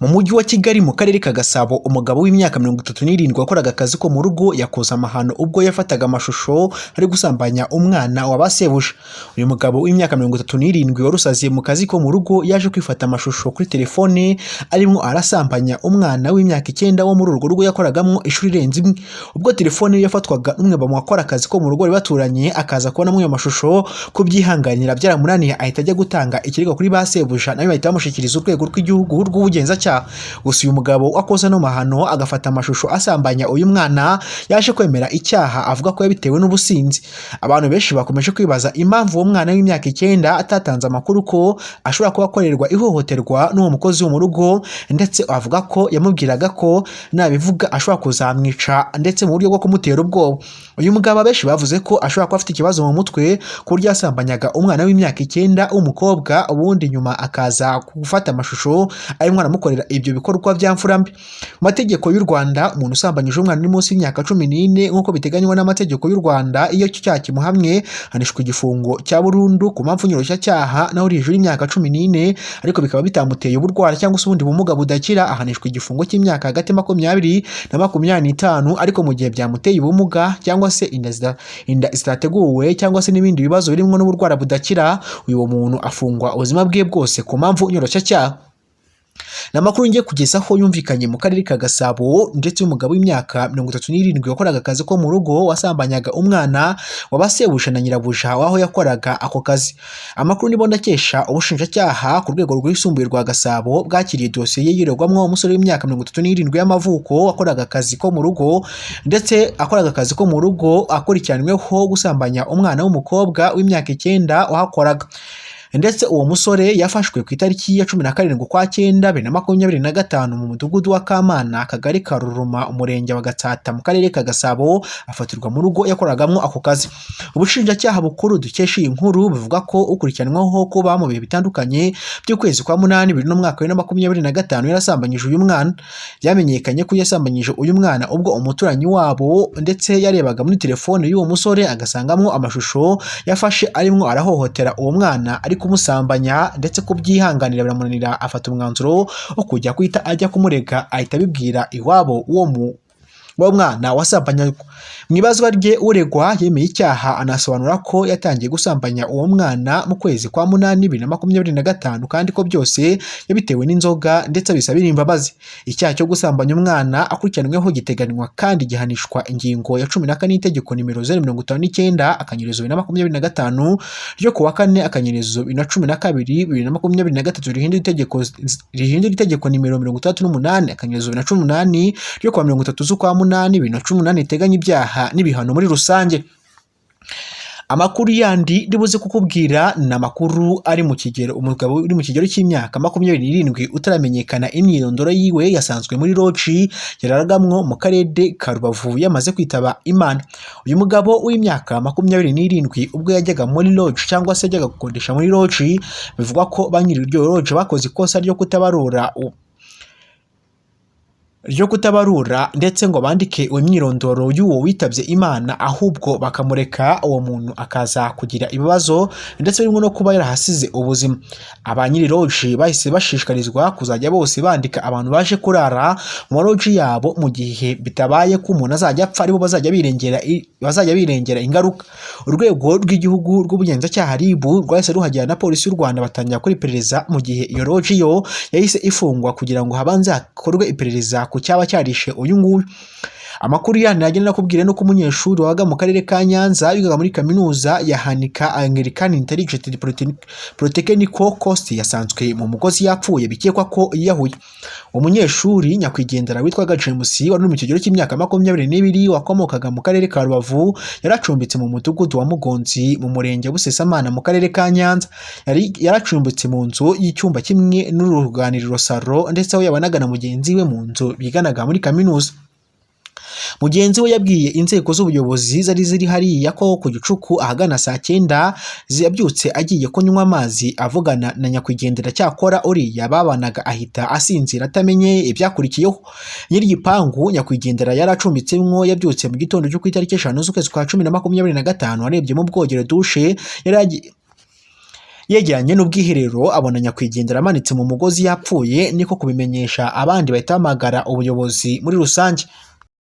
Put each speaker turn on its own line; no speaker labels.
Mu mujyi wa Kigali mu karere ka Gasabo, umugabo w'imyaka 37 wakoraga akazi ko mu rugo yakoze amahano ubwo yafataga amashusho ari gusambanya umwana wa basebuja. Uyu mugabo w'imyaka 37 warusaziye mu kazi ko mu rugo yaje kwifata amashusho kuri telefone arimo arasambanya umwana w'imyaka 9 wo muri urwo rugo yakoragamo ishuri renze imwe. Ubwo telefone yafatwaga n'umwe mu bakora akazi ko mu rugo baturanye, akaza kubona ayo mashusho kubyihanganira byaramunaniye, ahita ajya gutanga ikirego kuri basebuja, nayo bahita bamushikiriza urwego rw'igihugu rw'ubugenzacyaha. Gusa uyu mugabo wakoze no mahano agafata amashusho asambanya uyu mwana yaje kwemera icyaha, avuga ko yabitewe n'ubusinzi. Abantu benshi bakomeje kwibaza impamvu uwo mwana w'imyaka 9 atatanze amakuru ko ashobora kuba akorerwa ihohoterwa n'uwo mukozi wo mu rugo, ndetse avuga ko yamubwiraga ko nabivuga ashobora kuzamwica ndetse mu buryo bwo kumutera ubwoba. Uyu mugabo benshi bavuze ko ashobora kuba afite ikibazo mu mutwe ku buryo yasambanyaga umwana w'imyaka 9 w'umukobwa, ubundi nyuma akaza gufata amashusho arimo aramukorera ibyo bikorwa bya mfurambi. Mu mategeko y'u Rwanda, umuntu usambanyije umwana uri munsi y'imyaka 14 nk'uko biteganywa n'amategeko y'u Rwanda, iyo cyaha kimuhamwe hanishwa igifungo cya burundu ku mpamvu nyoroshya naho uri hejuru y'imyaka 14 ariko bikaba bitamuteye uburwara cyangwa se ubundi bumuga budakira, ahanishwa igifungo cy'imyaka hagati 20 na 25, ariko mu gihe byamuteye ubumuga cyangwa se inda zitateguwe cyangwa se n'ibindi bibazo birimo n'uburwara budakira, uyu muntu afungwa ubuzima bwe bwose ku mpamvu nyoroshya. Namakuru ngiye kugezaho yumvikanye mu karere ka Gasabo, ndetse umugabo w'imyaka 37 wakoraga akazi ko mu rugo wasambanyaga umwana wabasebuje na nyirabuja waho yakoraga ako kazi. Amakuru nibo ndakesha ubushinjacyaha ku rwego rwisumbuye rwa Gasabo bwakiriye dosiye yiregwamwo umusore w'imyaka 37 y'amavuko wakoraga akazi ko mu rugo, ndetse akoraga akazi ko mu rugo akurikiranyweho gusambanya umwana w'umukobwa w'imyaka 9 wahakoraga. Ndetse uwo musore yafashwe ku itariki ya 17 kwa 9 2025 mu mudugudu wa Kamana, akagari ka Ruruma, umurenge wa Gatsata, mu karere ka Gasabo, afatirwa mu rugo yakoragamo ako kazi. Ubushinjacyaha bukuru dukesha iyi nkuru buvuga ko ukurikiranwaho kuba mu bihe bitandukanye by'ukwezi kwa 8 2025 yarasambanyije uyu mwana. Byamenyekanye ko yasambanyije uyu mwana ubwo umuturanyi wabo ndetse yarebaga muri telefone y'uwo musore agasangamo amashusho yafashe arimo arahohotera uwo mwana ari kumusambanya, ndetse kubyihanganira biramunanira, afata umwanzuro wo kujya kwita ajya kumurega, ahita abibwira iwabo uwo mwana wasambanywe. Mu ibazwa rye uregwa yemeye icyaha, anasobanura ko yatangiye gusambanya uwo mwana mu kwezi kwa 8 2025 kandi ko byose yabitewe n'inzoga, ndetse abisabira imbabazi. Icyaha cyo gusambanya umwana akurikiranweho giteganywa kandi gihanishwa ingingo ya 14 y'itegeko nimero 059 akanyerezo 2025 ryo kuwa 4 akanyerezo 12 2023 rihindura itegeko nimero 38 akanyerezo 2018 ryo kuwa 30 z'ukwa 8 2018 iteganya ibyaha n'ibihano muri rusange. Amakuru yandi ndibuze kukubwira ni amakuru ari mu kigero, umugabo uri mu kigero cy'imyaka 27 utaramenyekana imyirondoro yiwe yasanzwe muri loji yararagamwo mu karere ka Rubavu yamaze kwitaba Imana. Uyu mugabo w'imyaka 27 ubwo yajyaga muri loji cyangwa se yajyaga gukodesha muri loji, bivugwa ko ba nyiri iryo loji bakoze ikosa ryo kutabarura ndetse ngo bandike imyirondoro y'uwo witabye Imana, ahubwo bakamureka uwo muntu akaza kugira ibibazo ndetse birimo no kuba yarahasize ubuzima. Abanyiri loji bahise bashishikarizwa kuzajya bose bandika abantu baje kurara mu loji yabo, mu gihe bitabaye ko umuntu azajya apfa aribo bazajya birengera ingaruka. Urwego rw'igihugu rw'ubugenzacyaha RIB rwahise ruhagera na polisi y'u Rwanda batangira gukora iperereza, mu gihe iyo loji yo yahise ifungwa kugira ngo habanze hakorwe iperereza ku cyaba cyarishe uyu nguyu. Amakuru yandi agenda nakubwira no ku munyeshuri wabaga mu karere ka Nyanza yigaga muri kaminuza ya Hanika Anglican Intelligent Polytechnical Coast yasanzwe mu mugozi yapfuye, bikekwa ko yiyahuye. Umunyeshuri nyakwigendera witwaga James wari mu kigero cy'imyaka 22 wakomokaga mu karere ka Rubavu, yaracumbitse mu mudugudu wa Mugonzi mu murenge Busesamana mu karere ka Nyanza. Yaracumbitse mu nzu y'icyumba kimwe n'uruganiriro saro, ndetse aho yabanaga na mugenzi we mu nzu biganaga muri kaminuza. Mugenzi we yabwiye inzego z'ubuyobozi zari ziri hariya ko ku gicuku ahagana saa 9 yabyutse agiye kunywa amazi avugana na nyakwigendera, cyakora uriya babanaga ahita asinzira atamenye ibyakurikiyeho. Nyiri igipangu nyakwigendera yaracumbitsemwo yabyutse mu gitondo cyo ku itariki 5 z'ukwezi kwa 10 2025 arebye mu bwogero dushe Yegeranye n'ubwiherero abona nyakwigendera amanitse mu mugozi yapfuye, niko kubimenyesha abandi bahita bahamagara ubuyobozi muri rusange.